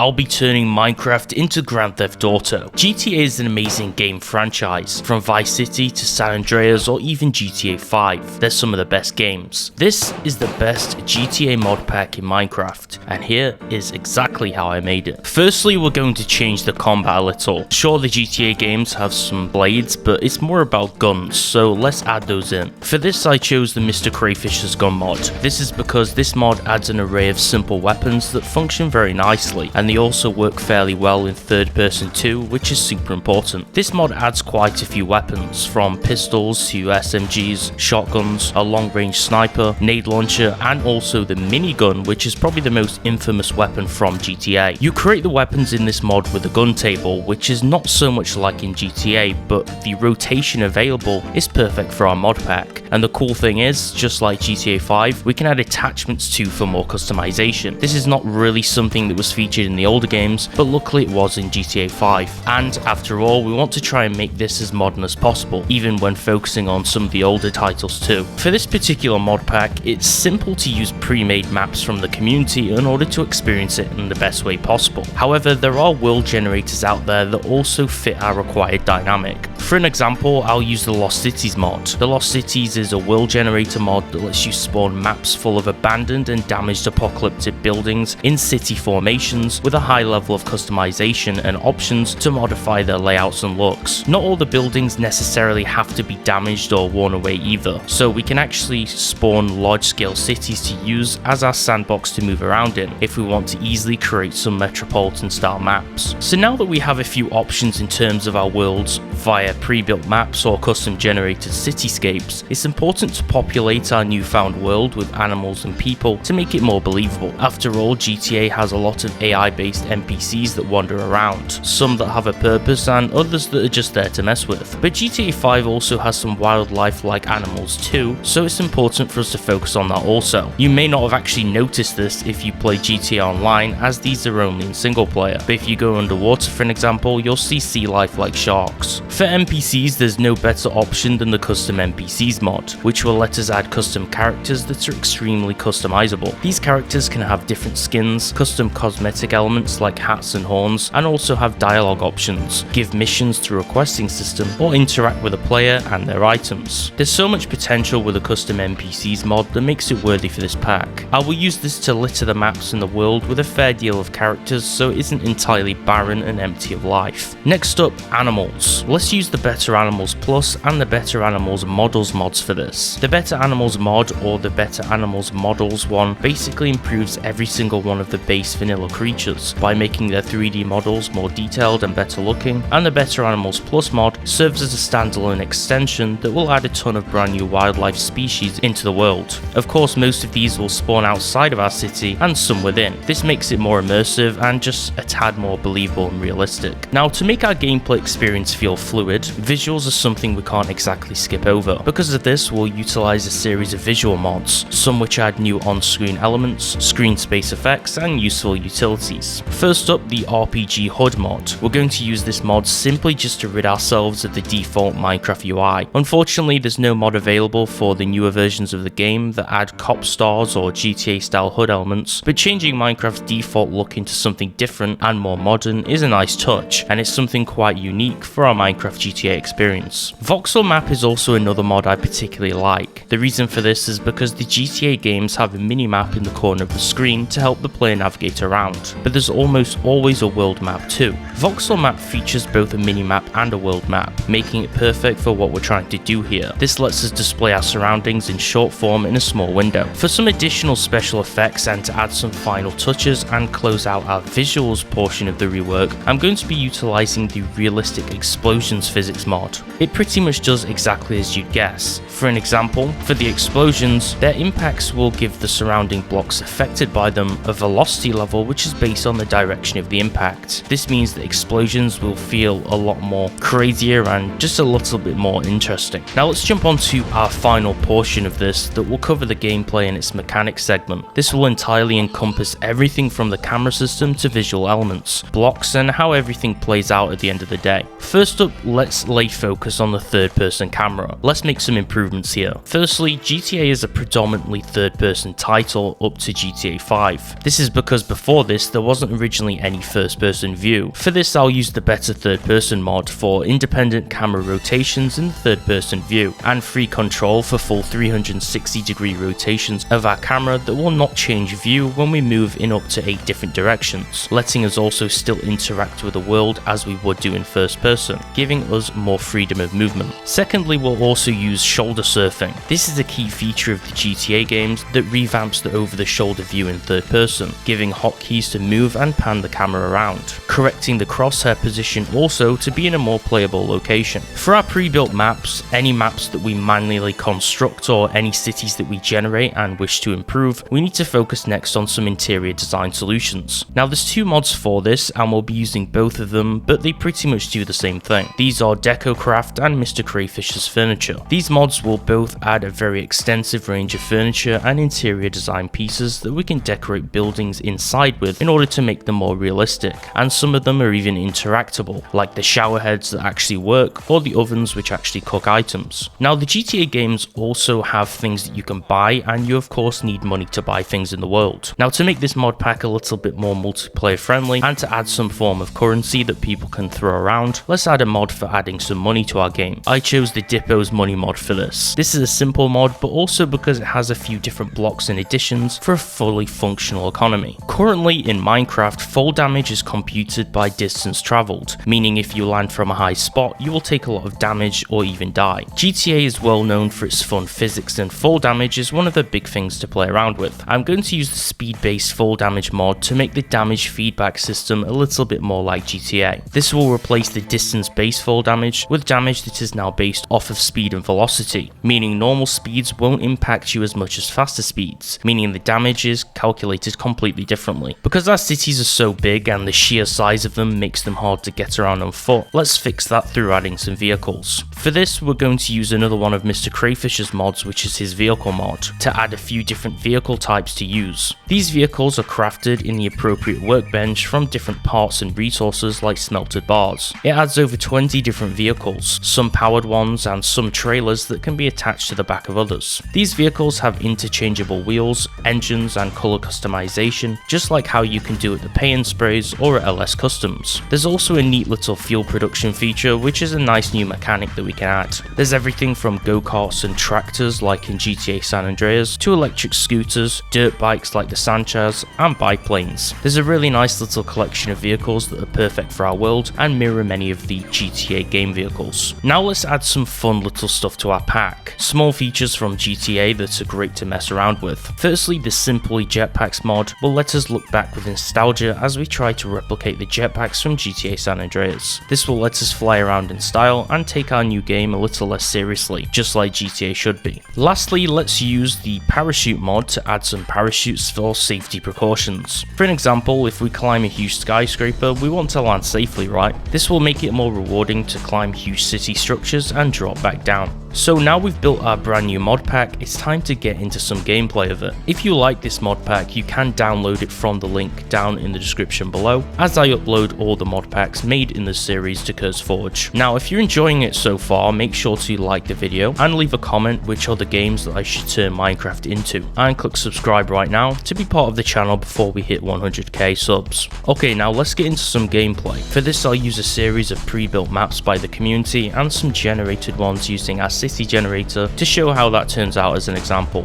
I'll be turning Minecraft into Grand Theft Auto. GTA is an amazing game franchise. From Vice City to San Andreas or even GTA 5, they're some of the best games. This is the best GTA mod pack in Minecraft, and here is exactly how I made it. Firstly, we're going to change the combat a little. Sure, the GTA games have some blades, but it's more about guns, so let's add those in. For this, I chose the Mr. Crayfish's gun mod. This is because this mod adds an array of simple weapons that function very nicely, and they also work fairly well in third person too, which is super important. This mod adds quite a few weapons, from pistols to SMGs, shotguns, a long range sniper, nade launcher, and also the minigun, which is probably the most infamous weapon from GTA. You create the weapons in this mod with a gun table, which is not so much like in GTA, but the rotation available is perfect for our mod pack. And the cool thing is, just like GTA 5, we can add attachments too for more customization. This is not really something that was featured in the older games, but luckily it was in GTA 5. And after all, we want to try and make this as modern as possible, even when focusing on some of the older titles too. For this particular mod pack, it's simple to use pre-made maps from the community in order to experience it in the best way possible. However, there are world generators out there that also fit our required dynamic. For an example, I'll use the Lost Cities mod. The Lost Cities is a world generator mod that lets you spawn maps full of abandoned and damaged apocalyptic buildings in city formations with a high level of customization and options to modify their layouts and looks. Not all the buildings necessarily have to be damaged or worn away either, so we can actually spawn large scale cities to use as our sandbox to move around in if we want to easily create some metropolitan style maps. So now that we have a few options in terms of our worlds via pre-built maps or custom generated cityscapes, it's important to populate our newfound world with animals and people to make it more believable. After all, GTA has a lot of AI based NPCs that wander around, some that have a purpose and others that are just there to mess with. But GTA 5 also has some wildlife like animals too, so it's important for us to focus on that also. You may not have actually noticed this if you play GTA Online, as these are only in single player, but if you go underwater for an example, you'll see sea life like sharks. For NPCs, there's no better option than the custom NPCs mod, which will let us add custom characters that are extremely customizable. These characters can have different skins, custom cosmetic elements like hats and horns, and also have dialogue options, give missions through a questing system, or interact with a player and their items. There's so much potential with a custom NPCs mod that makes it worthy for this pack. I will use this to litter the maps in the world with a fair deal of characters so it isn't entirely barren and empty of life. Next up, animals. Let's use the Better Animals Plus and the Better Animals Models mods for this. The Better Animals mod, or the Better Animals Models one, basically improves every single one of the base vanilla creatures by making their 3D models more detailed and better looking, and the Better Animals Plus mod serves as a standalone extension that will add a ton of brand new wildlife species into the world. Of course, most of these will spawn outside of our city and some within. This makes it more immersive and just a tad more believable and realistic. Now, to make our gameplay experience feel fluid, visuals are something we can't exactly skip over. Because of this, we'll utilize a series of visual mods, some which add new on-screen elements, screen space effects, and useful utilities. First up, the RPG HUD mod. We're going to use this mod simply just to rid ourselves of the default Minecraft UI. Unfortunately, there's no mod available for the newer versions of the game that add cop stars or GTA style HUD elements, but changing Minecraft's default look into something different and more modern is a nice touch, and it's something quite unique for our Minecraft GTA experience. Voxel map is also another mod I particularly like. The reason for this is because the GTA games have a mini-map in the corner of the screen to help the player navigate around, but there's almost always a world map too. Voxel map features both a mini-map and a world map, making it perfect for what we're trying to do here. This lets us display our surroundings in short form in a small window. For some additional special effects and to add some final touches and close out our visuals portion of the rework, I'm going to be utilizing the realistic explosions physics mod. It pretty much does exactly as you'd guess. For an example, for the explosions, their impacts will give the surrounding blocks affected by them a velocity level which is based on the direction of the impact. This means that explosions will feel a lot more crazier and just a little bit more interesting. Now let's jump on to our final portion of this that will cover the gameplay and its mechanics segment. This will entirely encompass everything from the camera system to visual elements, blocks, and how everything plays out at the end of the day. First up, let's lay focus on the third-person camera. Let's make some improvements here. Firstly, GTA is a predominantly third-person title up to GTA 5. This is because before this there wasn't originally any first person view. For this I'll use the better third person mod for independent camera rotations in the third person view, and free control for full 360-degree rotations of our camera that will not change view when we move in up to 8 different directions, letting us also still interact with the world as we would do in first person, giving us more freedom of movement. Secondly, we'll also use shoulder surfing. This is a key feature of the GTA games that revamps the over-the-shoulder view in third person, giving hotkeys to move and pan the camera around, correcting the crosshair position also to be in a more playable location. For our pre-built maps, any maps that we manually construct or any cities that we generate and wish to improve, we need to focus next on some interior design solutions. Now there's 2 mods for this and we'll be using both of them, but they pretty much do the same thing. These are DecoCraft and Mr. Crayfish's Furniture. These mods will both add a very extensive range of furniture and interior design pieces that we can decorate buildings inside with in order to make them more realistic, and some of them are even interactable, like the shower heads that actually work or the ovens which actually cook items. Now the GTA games also have things that you can buy, and you of course need money to buy things in the world. Now to make this mod pack a little bit more multiplayer friendly and to add some form of currency that people can throw around, let's add a mod for adding some money to our game. I chose the Dippo's money mod for this. This is a simple mod, but also because it has a few different blocks and additions for a fully functional economy. Currently in Minecraft, fall damage is computed by distance traveled, meaning if you land from a high spot, you will take a lot of damage or even die. GTA is well known for its fun physics, and fall damage is one of the big things to play around with. I'm going to use the speed-based fall damage mod to make the damage feedback system a little bit more like GTA. This will replace the distance-based fall damage with damage that is now based off of speed and velocity, meaning normal speeds won't impact you as much as faster speeds, meaning the damage is calculated completely differently. Because our cities are so big and the sheer size of them makes them hard to get around on foot, let's fix that through adding some vehicles. For this, we're going to use another one of Mr. Crayfish's mods, which is his vehicle mod, to add a few different vehicle types to use. These vehicles are crafted in the appropriate workbench from different parts and resources like smelted bars. It adds over 20 different vehicles, some powered ones and some trailers that can be attached to the back of others. These vehicles have interchangeable wheels, engines and colour customization, just like how you can do at the Pay and Sprays or at LS Customs. There's also a neat little fuel production feature, which is a nice new mechanic that we can add. There's everything from go-karts and tractors like in GTA San Andreas to electric scooters, dirt bikes like the Sanchez and biplanes. There's a really nice little collection of vehicles that are perfect for our world and mirror many of the GTA game vehicles. Now let's add some fun little stuff to our pack. Small features from GTA that are great to mess around with. Firstly, the Simply Jetpacks mod will let us look back with nostalgia as we try to replicate the jetpacks from GTA San Andreas. This will let us fly around in style and take our new game a little less seriously, just like GTA should be. Lastly, let's use the parachute mod to add some parachutes for safety precautions. For an example, if we climb a huge skyscraper, we want to land safely, right? This will make it more rewarding to climb huge city structures and drop back down. So now we've built our brand new mod pack, it's time to get into some gameplay of it. If you like this mod pack, you can download it from the link down in the description below, as I upload all the mod packs made in this series to CurseForge. Now if you're enjoying it so far, make sure to like the video and leave a comment which are the games that I should turn Minecraft into, and click subscribe right now to be part of the channel before we hit 100k subs. Okay, now let's get into some gameplay. For this I'll use a series of pre-built maps by the community and some generated ones using our city generator to show how that turns out as an example.